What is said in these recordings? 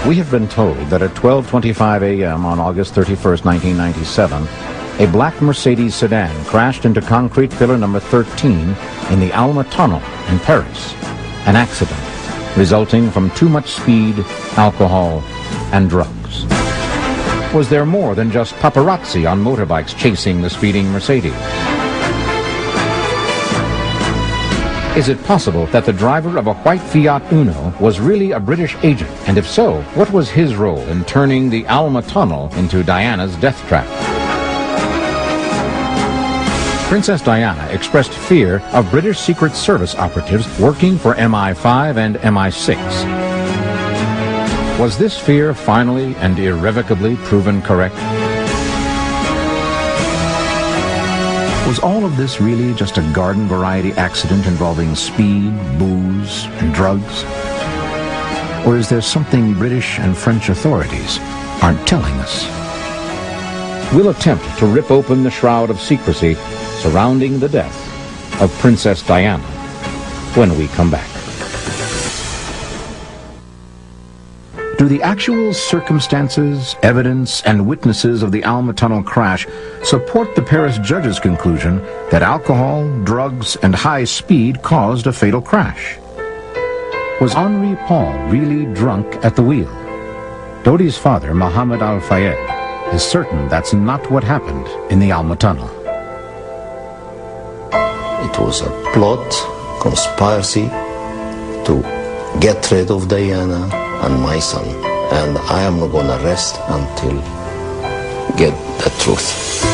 We have been told that at 12:25 a.m. on August 31st, 1997, a black Mercedes sedan crashed into concrete pillar number 13 in the Alma Tunnel in Paris. An accident resulting from too much speed, alcohol, and drugs. Was there more than just paparazzi on motorbikes chasing the speeding Mercedes? Is it possible that the driver of a white Fiat Uno was really a British agent? And if so, what was his role in turning the Alma Tunnel into Diana's death trap? Princess Diana expressed fear of British Secret Service operatives working for MI5 and MI6. Was this fear finally and irrevocably proven correct? Was all of this really just a garden variety accident involving speed, booze, and drugs? Or is there something British and French authorities aren't telling us? We'll attempt to rip open the shroud of secrecy surrounding the death of Princess Diana when we come back. Do the actual circumstances, evidence, and witnesses of the Alma Tunnel crash support the Paris judge's conclusion that alcohol, drugs, and high speed caused a fatal crash? Was Henri Paul really drunk at the wheel? Dodi's father, Mohammed Al-Fayed, is certain that's not what happened in the Alma Tunnel. It was a plot, conspiracy to get rid of Diana and my son, and I am not gonna rest until get the truth.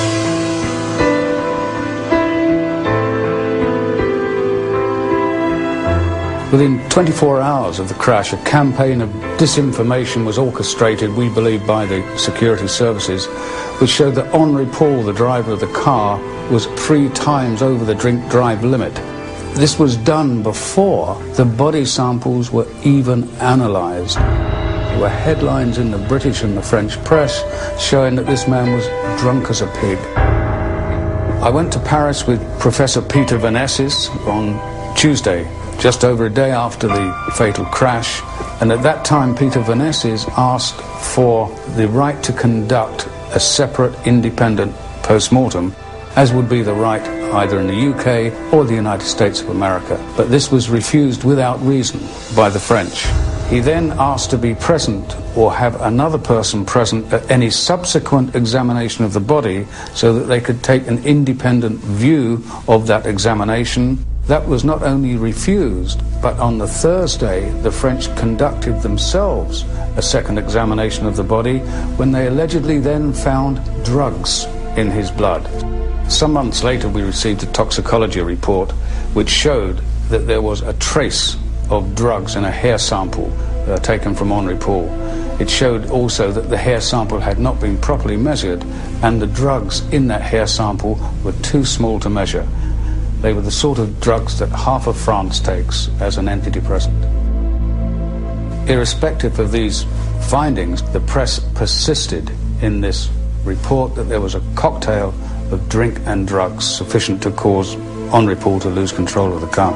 Within 24 hours of the crash, a campaign of disinformation was orchestrated, we believe, by the security services, which showed that Henri Paul, the driver of the car, was 3 times over the drink-drive limit. This was done before the body samples were even analysed. There were headlines in the British and the French press showing that this man was drunk as a pig. I went to Paris with Professor Peter Vanessis on Tuesday, just over a day after the fatal crash, and at that time Peter Vanessis asked for the right to conduct a separate independent post-mortem, as would be the right either in the UK or the United States of America. But this was refused without reason by the French. He then asked to be present or have another person present at any subsequent examination of the body so that they could take an independent view of that examination. That was not only refused, but on the Thursday, the French conducted themselves a second examination of the body when they allegedly then found drugs in his blood. Some months later, we received a toxicology report which showed that there was a trace of drugs in a hair sample taken from Henri Paul. It showed also that the hair sample had not been properly measured and the drugs in that hair sample were too small to measure. They were the sort of drugs that half of France takes as an antidepressant. Irrespective of these findings, the press persisted in this report that there was a cocktail of drink and drugs sufficient to cause Henri Paul to lose control of the car.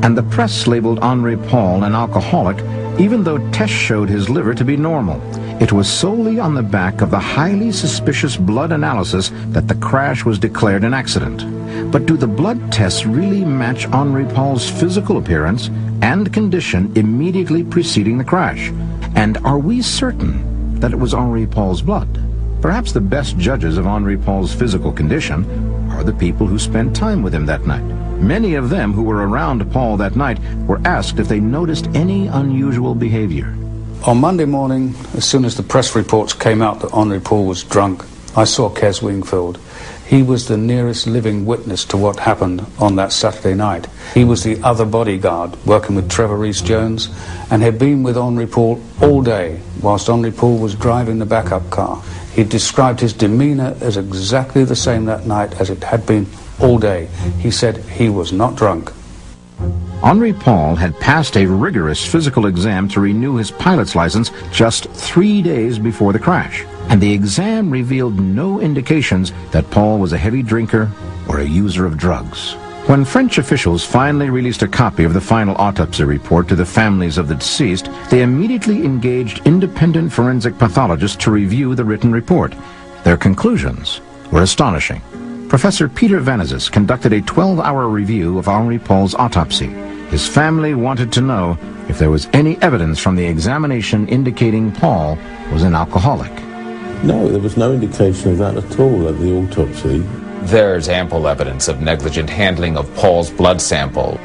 And the press labeled Henri Paul an alcoholic, even though tests showed his liver to be normal. It was solely on the back of the highly suspicious blood analysis that the crash was declared an accident. But do the blood tests really match Henri Paul's physical appearance and condition immediately preceding the crash? And are we certain that it was Henri Paul's blood? Perhaps the best judges of Henri Paul's physical condition are the people who spent time with him that night. Many of them who were around Paul that night were asked if they noticed any unusual behavior. On Monday morning, as soon as the press reports came out that Henri Paul was drunk, I saw Kes Wingfield. He was the nearest living witness to what happened on that Saturday night. He was the other bodyguard working with Trevor Rees-Jones and had been with Henri Paul all day whilst Henri Paul was driving the backup car. He described his demeanour as exactly the same that night as it had been all day. He said he was not drunk. Henri Paul had passed a rigorous physical exam to renew his pilot's license just 3 days before the crash, and the exam revealed no indications that Paul was a heavy drinker or a user of drugs. When French officials finally released a copy of the final autopsy report to the families of the deceased, they immediately engaged independent forensic pathologists to review the written report. Their conclusions were astonishing. Professor Peter Vanezis conducted a 12-hour review of Henri Paul's autopsy. His family wanted to know if there was any evidence from the examination indicating Paul was an alcoholic. No, there was no indication of that at all at the autopsy. There's ample evidence of negligent handling of Paul's blood sample.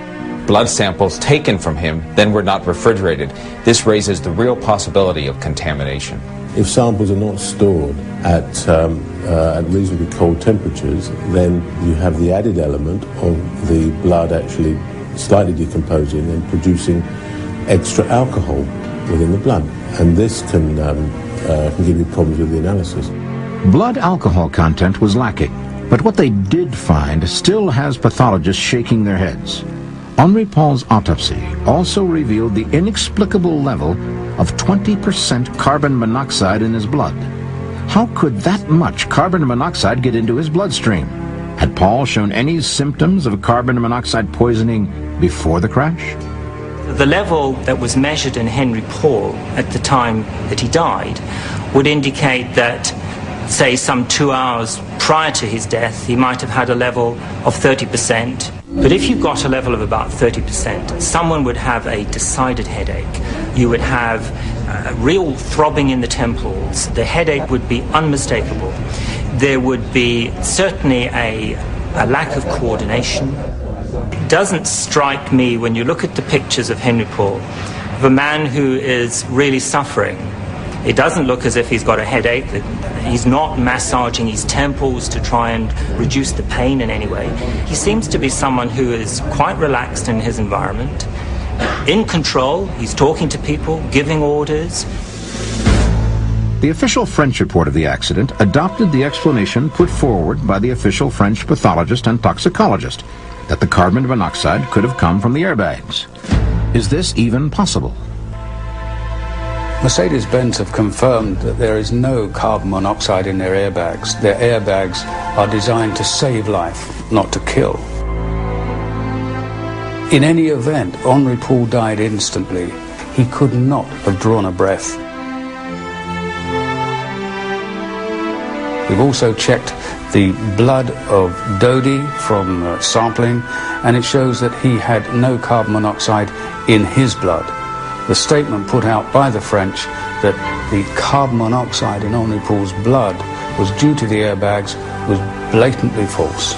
Blood samples taken from him then were not refrigerated. This raises the real possibility of contamination. If samples are not stored at reasonably cold temperatures, then you have the added element of the blood actually slightly decomposing and producing extra alcohol within the blood. And this can give you problems with the analysis. Blood alcohol content was lacking, but what they did find still has pathologists shaking their heads. Henri Paul's autopsy also revealed the inexplicable level of 20% carbon monoxide in his blood. How could that much carbon monoxide get into his bloodstream? Had Paul shown any symptoms of carbon monoxide poisoning before the crash? The level that was measured in Henri Paul at the time that he died would indicate that, say, some 2 hours prior to his death, he might have had a level of 30%. But if you got a level of about 30%, someone would have a decided headache. You would have real throbbing in the temples. The headache would be unmistakable. There would be certainly a lack of coordination. It doesn't strike me, when you look at the pictures of Henri Paul, of a man who is really suffering. It doesn't look as if he's got a headache. He's not massaging his temples to try and reduce the pain in any way. He seems to be someone who is quite relaxed in his environment, in control. He's talking to people, giving orders. The official French report of the accident adopted the explanation put forward by the official French pathologist and toxicologist, that the carbon monoxide could have come from the airbags. Is this even possible? Mercedes-Benz have confirmed that there is no carbon monoxide in their airbags. Their airbags are designed to save life, not to kill. In any event, Henri Paul died instantly. He could not have drawn a breath. We've also checked the blood of Dodi from sampling, and it shows that he had no carbon monoxide in his blood. The statement put out by the French that the carbon monoxide in Henri Paul's blood was due to the airbags was blatantly false.